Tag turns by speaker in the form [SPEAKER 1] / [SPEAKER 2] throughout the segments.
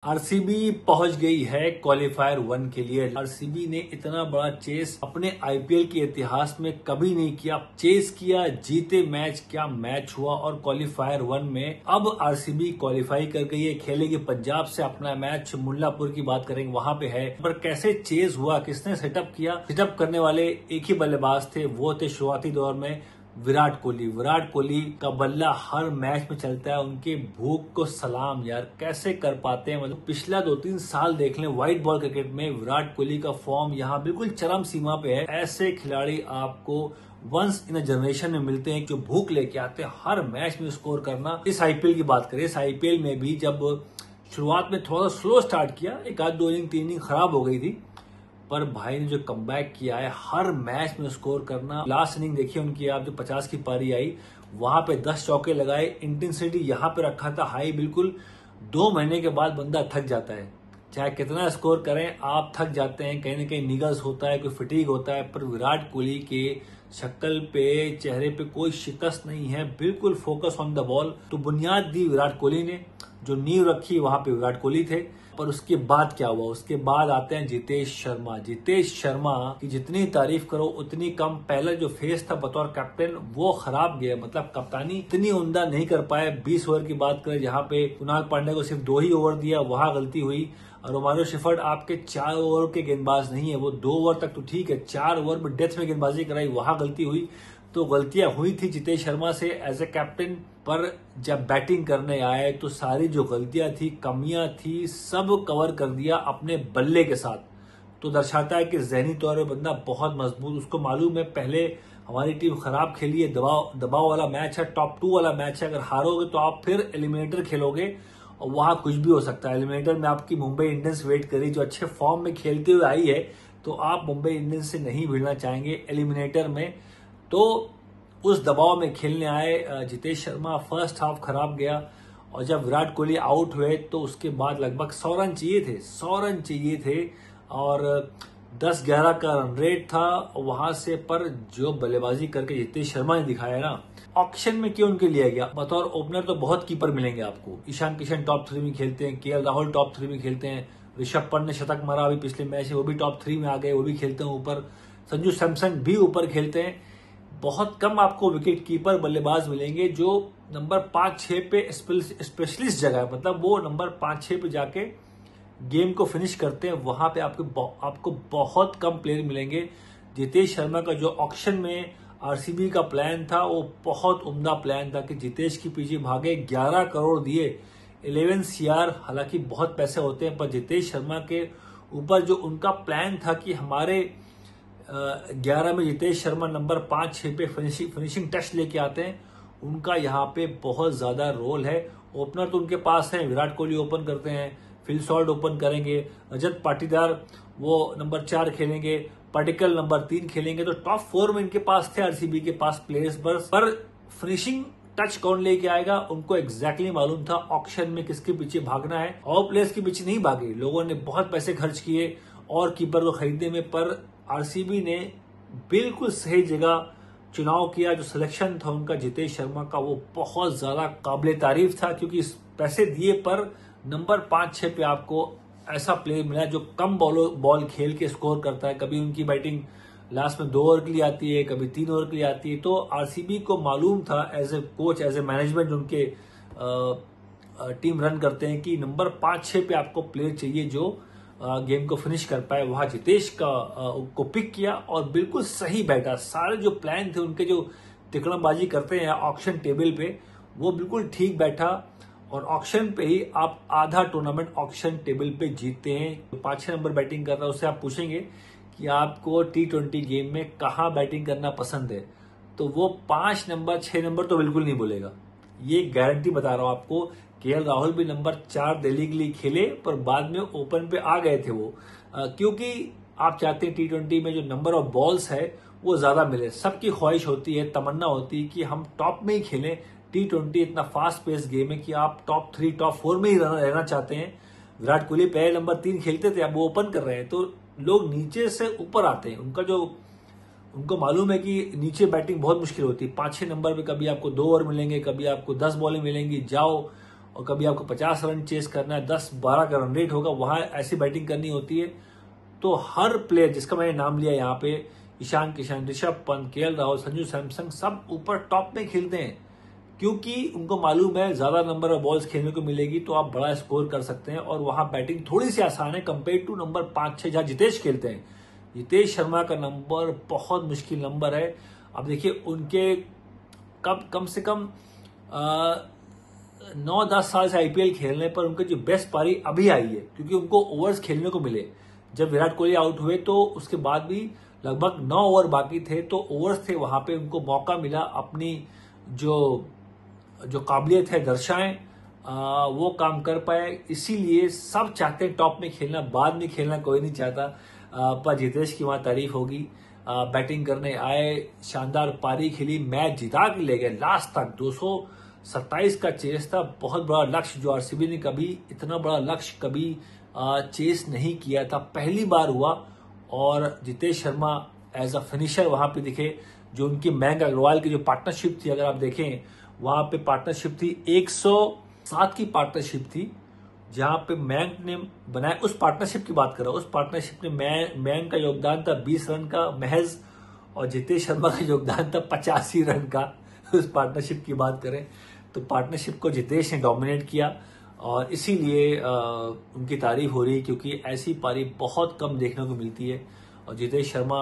[SPEAKER 1] RCB पहुंच गई है क्वालिफायर 1 के लिए। आरसीबी ने इतना बड़ा चेस अपने आईपीएल के इतिहास में कभी नहीं किया। चेस किया, जीते मैच, क्या मैच हुआ। और क्वालिफायर 1 में अब आरसीबी क्वालिफाई कर गई है, खेलेगी पंजाब से अपना मैच। मुल्लापुर की बात करेंगे, वहां पे है। पर कैसे चेस हुआ, किसने सेटअप किया? सेटअप करने वाले एक ही बल्लेबाज थे, वो थे शुरुआती दौर में विराट कोहली। विराट कोहली का बल्ला हर मैच में चलता है। उनके भूख को सलाम यार, कैसे कर पाते हैं। मतलब पिछला 2-3 साल देख लें व्हाइट बॉल क्रिकेट में, विराट कोहली का फॉर्म यहाँ बिल्कुल चरम सीमा पे है। ऐसे खिलाड़ी आपको वंस इन अ जनरेशन में मिलते हैं जो भूख लेके आते हैं हर मैच में स्कोर करना। इस आईपीएल की बात करें, इस आईपीएल में भी जब शुरुआत में थोड़ा स्लो स्टार्ट किया, एक आध 2 इनिंग 3 इनिंग खराब हो गई थी, पर भाई ने जो कमबैक किया है हर मैच में स्कोर करना। लास्ट इनिंग देखिए उनकी, आप जो 50 की पारी आई वहां पे 10 चौके लगाए। इंटेंसिटी यहां पे रखा था हाई बिल्कुल। 2 महीने के बाद बंदा थक जाता है, चाहे कितना स्कोर करें आप थक जाते हैं। कहीं ना कहीं निगल्स होता है, कोई फटीग होता है, पर विराट कोहली के शक्ल पे, चेहरे पे कोई शिकस्त नहीं है, बिल्कुल फोकस ऑन द बॉल। तो बुनियाद दी विराट कोहली ने, जो नींव रखी वहां पे विराट कोहली थे। पर उसके बाद क्या हुआ? उसके बाद आते हैं जितेश शर्मा। जितेश शर्मा की जितनी तारीफ करो उतनी कम। पहले जो फेस था बतौर कैप्टन वो खराब गया, मतलब कप्तानी इतनी उम्दा नहीं कर पाए। 20 ओवर की बात करें, जहां पे कुणाल पांड्या को सिर्फ 2 ही ओवर दिया, वहां गलती हुई। और रोमारियो शेफर्ड आपके 4 ओवर के गेंदबाज नहीं है, वो 2 ओवर तक तो ठीक है, 4 ओवर में डेथ में गेंदबाजी कराई, वहां गलती हुई। तो गलतियां हुई थी जितेश शर्मा से एज ए कैप्टन। पर जब बैटिंग करने आए तो सारी जो गलतियां थी, कमियां थी, सब कवर कर दिया अपने बल्ले के साथ। तो दर्शाता है कि जहनी तौर पर बंदा बहुत मजबूत। उसको मालूम है पहले हमारी टीम खराब खेली है, दबाव वाला मैच है, टॉप 2 वाला मैच है। अगर हारोगे तो आप फिर एलिमिनेटर खेलोगे और वहां कुछ भी हो सकता है। एलिमिनेटर में आपकी मुंबई इंडियंस वेट करी, जो अच्छे फॉर्म में खेलते हुए आई है, तो आप मुंबई इंडियंस से नहीं भिड़ना चाहेंगे एलिमिनेटर में। तो उस दबाव में खेलने आए जितेश शर्मा। फर्स्ट हाफ खराब गया और जब विराट कोहली आउट हुए तो उसके बाद लगभग 100 रन चाहिए थे, 100 रन चाहिए थे और 10-11 का रन रेट था वहां से। पर जो बल्लेबाजी करके जितेश शर्मा ने दिखाया ना, ऑक्शन में क्यों उनके लिया गया। बतौर ओपनर तो बहुत कीपर मिलेंगे आपको। ईशान किशन टॉप 3 में खेलते हैं, केएल राहुल टॉप 3 में खेलते हैं, ऋषभ पंत ने शतक मारा अभी पिछले मैच में, वो भी टॉप 3 में आ गए, वो भी खेलते हैं ऊपर। संजू सैमसन भी ऊपर खेलते हैं। बहुत कम आपको विकेट कीपर बल्लेबाज मिलेंगे जो नंबर 5-6 पे स्पेशलिस्ट जगह है, मतलब वो नंबर 5-6 पे जाके गेम को फिनिश करते हैं। वहां पे आपको बहुत कम प्लेयर मिलेंगे। जितेश शर्मा का जो ऑक्शन में आरसीबी का प्लान था वो बहुत उम्दा प्लान था कि जितेश के पीछे भागे, 11 करोड़ दिए, 11 सीआर। हालांकि बहुत पैसे होते हैं, पर जितेश शर्मा के ऊपर जो उनका प्लान था कि हमारे 11 में जितेश शर्मा नंबर 5-6 पे फिनिशिंग टच लेके आते हैं, उनका यहाँ पे बहुत ज्यादा रोल है। ओपनर तो उनके पास है, विराट कोहली ओपन करते हैं, फिल सॉल्ट ओपन करेंगे, रजत पाटीदार वो नंबर 4 खेलेंगे, पाटिकल नंबर 3 खेलेंगे। तो टॉप 4 में इनके पास थे आरसीबी के पास प्लेयर्स। पर फिनिशिंग टच कौन लेके आएगा उनको एग्जैक्टली मालूम था ऑक्शन में किसके पीछे भागना है। और प्लेयर्स के पीछे नहीं भागे, लोगों ने बहुत पैसे खर्च किए और कीपर को खरीदने में। पर आरसीबी ने बिल्कुल सही जगह चुनाव किया। जो सिलेक्शन था उनका जितेश शर्मा का, वो बहुत ज्यादा काबिले तारीफ था, क्योंकि पैसे दिए पर नंबर 5-6 पे आपको ऐसा प्लेयर मिला जो कम बॉल खेल के स्कोर करता है। कभी उनकी बैटिंग लास्ट में 2 ओवर के लिए आती है, कभी 3 ओवर के लिए आती है। तो आरसीबी को मालूम था as a coach, as a management, उनके टीम रन करते हैं कि नंबर 5-6 पे आपको प्लेयर चाहिए जो गेम को फिनिश कर पाए। वहां जितेश को पिक किया और बिल्कुल सही बैठा। सारे जो प्लान थे उनके, जो तिकड़मबाजी करते हैं ऑक्शन टेबल पे, वो बिल्कुल ठीक बैठा। और ऑक्शन पे ही आप आधा टूर्नामेंट ऑक्शन टेबल पे जीतते हैं। 5-6 नंबर बैटिंग कर रहा है, उससे आप पूछेंगे कि आपको T20 गेम में कहाँ बैटिंग करना पसंद है, तो वो 5 नंबर 6 नंबर तो बिल्कुल नहीं बोलेगा। ये गारंटी बता रहा हूं आपको। केएल राहुल भी नंबर 4 दिल्ली के लिए खेले, पर बाद में ओपन पे आ गए थे वो, क्योंकि आप चाहते हैं T20 में जो नंबर ऑफ बॉल्स है वो ज्यादा मिले। सबकी ख्वाहिश होती है, तमन्ना होती है कि हम टॉप में ही खेलें। T20 इतना फास्ट पेस गेम है कि आप टॉप 3 टॉप 4 में ही रहना चाहते हैं। विराट कोहली पहले नंबर 3 खेलते थे, अब वो ओपन कर रहे हैं, तो लोग नीचे से ऊपर आते हैं। उनको मालूम है कि नीचे बैटिंग बहुत मुश्किल होती है। 5-6 नंबर पे कभी आपको 2 ओवर मिलेंगे, कभी आपको 10 बॉलें मिलेंगी, जाओ और कभी आपको 50 रन चेस करना है, 10-12 का रन रेट होगा, वहां ऐसी बैटिंग करनी होती है। तो हर प्लेयर जिसका मैंने नाम लिया यहाँ पे, ईशान किशन, ऋषभ पंत, केएल राहुल, संजू सैमसन, सब ऊपर टॉप में खेलते हैं, क्योंकि उनको मालूम है ज्यादा नंबर ऑफ बॉल्स खेलने को मिलेगी तो आप बड़ा स्कोर कर सकते हैं, और वहां बैटिंग थोड़ी सी आसान है कंपेयर टू नंबर 5-6 जहां जितेश खेलते हैं। जितेश शर्मा का नंबर बहुत मुश्किल नंबर है। अब देखिए उनके कम से कम 9-10 साल से आईपीएल खेलने पर उनकी जो बेस्ट पारी अभी आई है, क्योंकि उनको ओवर्स खेलने को मिले। जब विराट कोहली आउट हुए तो उसके बाद भी लगभग 9 ओवर बाकी थे, तो ओवर्स थे, वहां पे उनको मौका मिला अपनी जो काबिलियत है दर्शाएं, वो काम कर पाए। इसीलिए सब चाहते हैं टॉप में खेलना, बाद में खेलना कोई नहीं चाहता। पर जितेश की वहां तारीफ होगी। बैटिंग करने आए, शानदार पारी खेली, मैच जिता के ले गए लास्ट तक। 227 का चेस था, बहुत बड़ा लक्ष्य जो आरसीबी ने कभी इतना बड़ा लक्ष्य कभी चेस नहीं किया था, पहली बार हुआ। और Jitesh Sharma as a finisher वहां पे दिखे। जो उनकी मयंक अग्रवाल की जो पार्टनरशिप थी, अगर आप देखें वहां पे पार्टनरशिप थी, 107 की पार्टनरशिप थी, जहां पे मयंक ने बनाया। उस पार्टनरशिप की बात कर रहा हूं, उस पार्टनरशिप में मयंक का योगदान था 20 रन का महज, और जितेश शर्मा का योगदान था 85 रन का। उस पार्टनरशिप की बात करें तो पार्टनरशिप को जितेश ने डोमिनेट किया, और इसीलिए उनकी तारीफ हो रही है, क्योंकि ऐसी पारी बहुत कम देखने को मिलती है। और जितेश शर्मा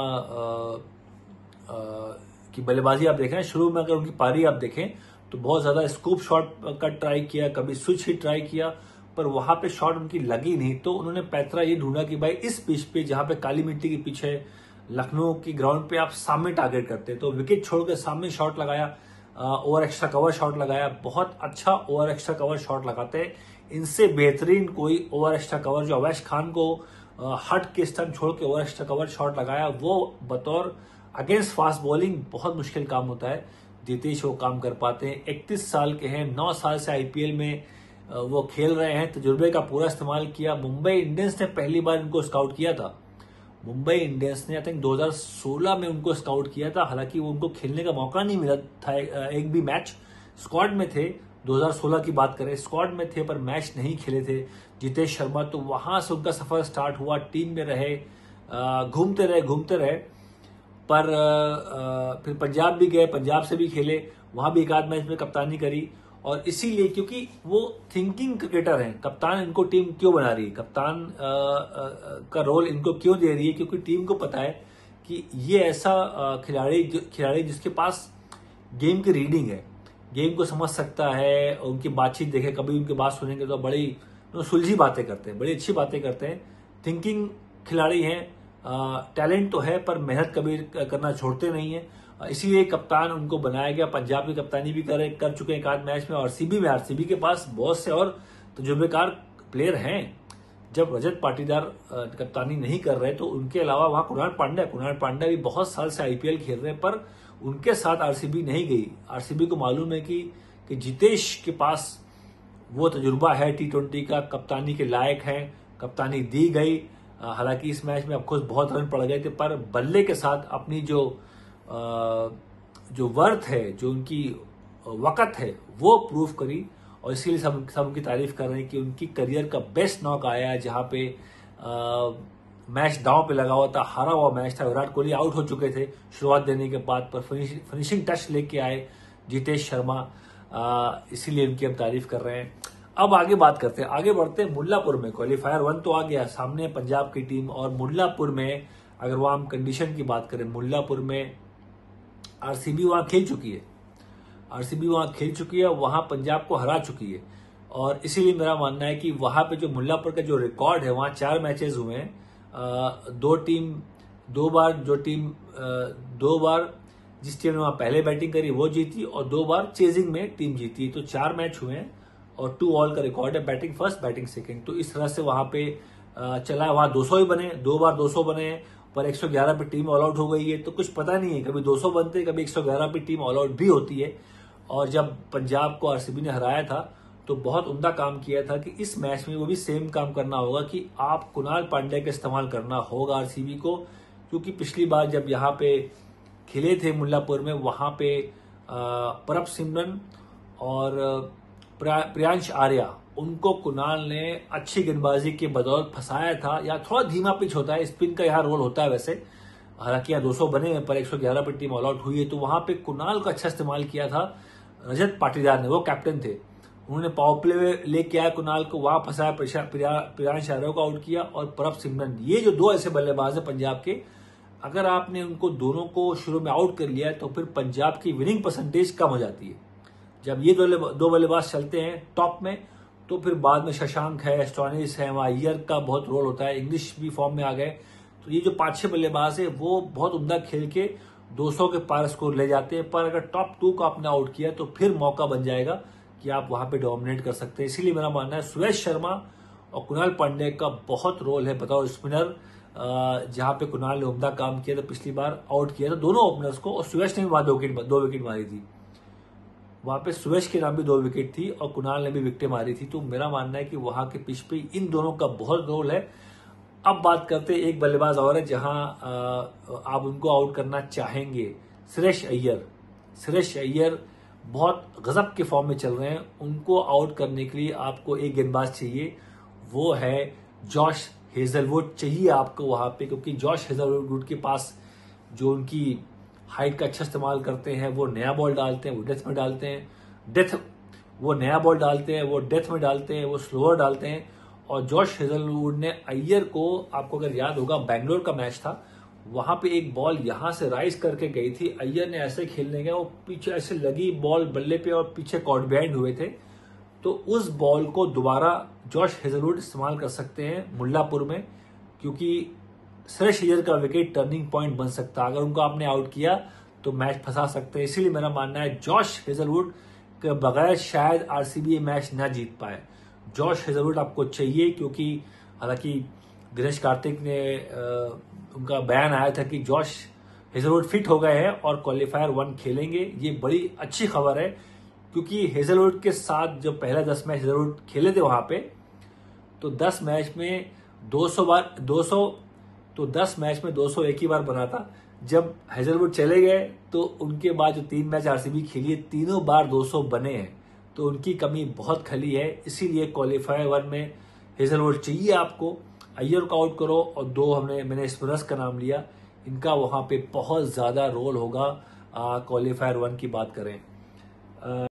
[SPEAKER 1] की बल्लेबाजी आप देखें, शुरू में अगर उनकी पारी आप देखें तो बहुत ज्यादा स्कूप शॉट का ट्राई किया, कभी स्विच ही ट्राई किया, पर वहां पे शॉट उनकी लगी नहीं। तो उन्होंने पैतरा ये ढूंढा कि भाई इस पिच पे, जहां पे काली मिट्टी के पिच है, लखनऊ की ग्राउंड पे आप सामने टारगेट करते हैं, तो विकेट छोड़कर सामने शॉट लगाया, ओवर एक्स्ट्रा कवर शॉट लगाया, बहुत अच्छा ओवर एक्स्ट्रा कवर शॉट लगाते हैं। इनसे बेहतरीन कोई ओवर एक्स्ट्रा कवर, जो अवैश खान को हट के स्टंप छोड़ के ओवर एक्स्ट्रा कवर शॉट लगाया, वो बतौर अगेंस्ट फास्ट बॉलिंग बहुत मुश्किल काम होता है। जितेश वो काम कर पाते हैं। 31 साल के हैं, 9 साल से आईपीएल में वो खेल रहे हैं, तजुर्बे का पूरा इस्तेमाल किया। मुंबई इंडियंस ने पहली बार इनको स्काउट किया था, मुंबई इंडियंस ने आई थिंक 2016 में उनको स्काउट किया था। हालांकि वो उनको खेलने का मौका नहीं मिला था, एक भी मैच। स्क्वाड में थे, 2016 की बात करें, स्क्वाड में थे पर मैच नहीं खेले थे जितेश शर्मा। तो वहां से उनका सफर स्टार्ट हुआ, टीम में रहे, घूमते रहे, पर फिर पंजाब भी गए, पंजाब से भी खेले, वहां भी एक आध मैच में कप्तानी करी। और इसीलिए क्योंकि वो थिंकिंग क्रिकेटर हैं, कप्तान इनको टीम क्यों बना रही है, कप्तान का रोल इनको क्यों दे रही है, क्योंकि टीम को पता है कि ये ऐसा खिलाड़ी जिसके पास गेम की रीडिंग है, गेम को समझ सकता है। उनकी बातचीत देखे, कभी उनकी बात सुनेंगे तो बड़ी सुलझी बातें करते हैं, बड़ी अच्छी बातें करते हैं। थिंकिंग खिलाड़ी हैं, टैलेंट तो है पर मेहनत कभी करना छोड़ते नहीं है। इसीलिए कप्तान उनको बनाया गया। पंजाब की कप्तानी भी कर चुके हैं एक आध मैच में। और आरसीबी के पास बहुत से और तजुर्बेकार प्लेयर हैं। जब रजत पाटीदार कप्तानी नहीं कर रहे तो उनके अलावा वहां कुणाल पांड्या भी बहुत साल से आईपीएल खेल रहे हैं, पर उनके साथ आरसीबी नहीं गई। आरसीबी को मालूम है कि जितेश के पास वो तजुर्बा है T20 का, कप्तानी के लायक है, कप्तानी दी गई। हालांकि इस मैच में ऑफकोर्स बहुत रन पड़ गए थे, पर बल्ले के साथ अपनी जो वर्थ है, जो उनकी वक़्त है, वो प्रूव करी। और इसीलिए सब उनकी तारीफ कर रहे हैं कि उनकी करियर का बेस्ट नॉक आया है, जहां पे मैच दांव पे लगा हुआ था, हारा हुआ मैच था, विराट कोहली आउट हो चुके थे शुरुआत देने के बाद, पर फिनिशिंग टच लेके आए जितेश शर्मा। इसीलिए उनकी हम तारीफ कर रहे हैं। अब आगे बात करते हैं, आगे बढ़ते हैं। मुल्लापुर में क्वालीफायर 1 तो आ गया, सामने पंजाब की टीम। और मुल्लापुर में अगर वहां हम कंडीशन की बात करें, मुल्लापुर में आरसीबी वहां खेल चुकी है, वहां पंजाब को हरा चुकी है। और इसीलिए मेरा मानना है कि वहां पे जो मुल्लापुर का जो रिकॉर्ड है, वहां 4 मैचेस हुए हैं, दो बार जिस टीम ने वहां पहले बैटिंग करी वो जीती, और 2 बार चेजिंग में टीम जीती। तो 4 मैच हुए हैं और 2 ऑल का रिकॉर्ड है, बैटिंग फर्स्ट बैटिंग सेकंड। तो इस तरह से वहां पे चला है। वहां 200 ही बने, 2 बार 200 बने, पर 111 पे टीम ऑल आउट हो गई है। तो कुछ पता नहीं है, कभी 200 बनते, कभी 111 पे टीम ऑल आउट भी होती है। और जब पंजाब को आरसीबी ने हराया था तो बहुत उम्दा काम किया था कि इस मैच में वो भी सेम काम करना होगा कि आप कुणाल पांड्या का इस्तेमाल करना होगा आरसीबी को। क्योंकि पिछली बार जब यहाँ पे खेले थे मुल्लापुर में, वहां पे परब सिमरन और प्रियांश आर्या, उनको कुणाल ने अच्छी गेंदबाजी के बदौलत फंसाया था। या थोड़ा धीमा पिच होता है, स्पिन का यहाँ रोल होता है वैसे, हालांकि यहाँ 200 बने हैं पर 111 पर टीम ऑल आउट हुई है, तो वहां पे कुणाल का अच्छा इस्तेमाल किया था रजत पाटीदार ने, वो कैप्टन थे। उन्होंने पावर प्ले लेके आया कुणाल को, वहां फंसाया, प्रियांश आर्या को आउट किया और परब सिमरन। ये जो दो ऐसे बल्लेबाज है पंजाब के, अगर आपने उनको दोनों को शुरू में आउट कर लिया तो फिर पंजाब की विनिंग परसेंटेज कम हो जाती है। जब ये दो बल्लेबाज चलते हैं टॉप में, तो फिर बाद में शशांक है, स्टोनिस है, वहां अय्यर का बहुत रोल होता है, इंग्लिश भी फॉर्म में आ गए। तो ये जो 5-6 बल्लेबाज है वो बहुत उम्दा खेल के 200 के पार स्कोर ले जाते हैं, पर अगर टॉप 2 को आपने आउट किया तो फिर मौका बन जाएगा कि आप वहां पे डोमिनेट कर सकते हैं। इसीलिए मेरा मानना है सुरेश शर्मा और कुणाल पांडे का बहुत रोल है बतौर स्पिनर, जहां पे कुणाल ने उम्दा काम किया था, पिछली बार आउट किया था दोनों ओपनर्स को, और सुरेश ने भी वहां 2 विकेट मारी थी। वहां पे सुरेश के नाम भी 2 विकेट थी और कुणाल ने भी विकेटें मारी थी। तो मेरा मानना है कि वहां के पिच पे इन दोनों का बहुत रोल है। अब बात करते हैं एक बल्लेबाज और है जहां आप उनको आउट करना चाहेंगे, सुरेश अय्यर। सुरेश अय्यर बहुत गजब के फॉर्म में चल रहे हैं, उनको आउट करने के लिए आपको एक गेंदबाज चाहिए, वो है जॉश हेजलवुड चाहिए आपको वहां पे, क्योंकि जॉश हेजलवुड के पास जो उनकी हाइट का अच्छा इस्तेमाल करते हैं, वो नया बॉल डालते हैं, वो डेथ में डालते हैं, वो नया बॉल डालते हैं, वो डेथ में डालते हैं, वो स्लोअर डालते हैं। और जॉश हेजलवुड ने अय्यर को, आपको अगर याद होगा बैंगलोर का मैच था, वहां पे एक बॉल यहां से राइज करके गई थी, अय्यर ने ऐसे खेलने गया, वो पीछे ऐसे लगी बॉल बल्ले पे और पीछे कॉट बिहाइंड हुए थे। तो उस बॉल को दोबारा जॉश हेजलवुड इस्तेमाल कर सकते हैं मुल्लापुर में, क्योंकि सुरेश अय्यर का विकेट टर्निंग पॉइंट बन सकता है। अगर उनको आपने आउट किया तो मैच फंसा सकते हैं। इसीलिए मेरा मानना है जॉश हेजलवुड के बगैर शायद आरसीबी ये मैच ना जीत पाए। जॉश हेजलवुड आपको चाहिए, क्योंकि हालांकि दिनेश कार्तिक ने उनका बयान आया था कि जॉश हेजलवुड फिट हो गए हैं और क्वालिफायर 1 खेलेंगे। ये बड़ी अच्छी खबर है, क्योंकि हेजलवुड के साथ जब पहला 10 मैच हेजलवुड खेले थे वहां पे, तो 10 मैच में 10 मैच में 200 एक ही बार बना था। जब हेजलवुड चले गए तो उनके बाद जो 3 मैच आरसीबी खेली है, तीनों बार 200 बने हैं, तो उनकी कमी बहुत खली है। इसीलिए क्वालिफायर 1 में हेजलवुड चाहिए आपको। अय्यर को आउट करो, और 2 मैंने स्पिनर्स का नाम लिया, इनका वहां पे बहुत ज्यादा रोल होगा क्वालिफायर 1 की बात करें।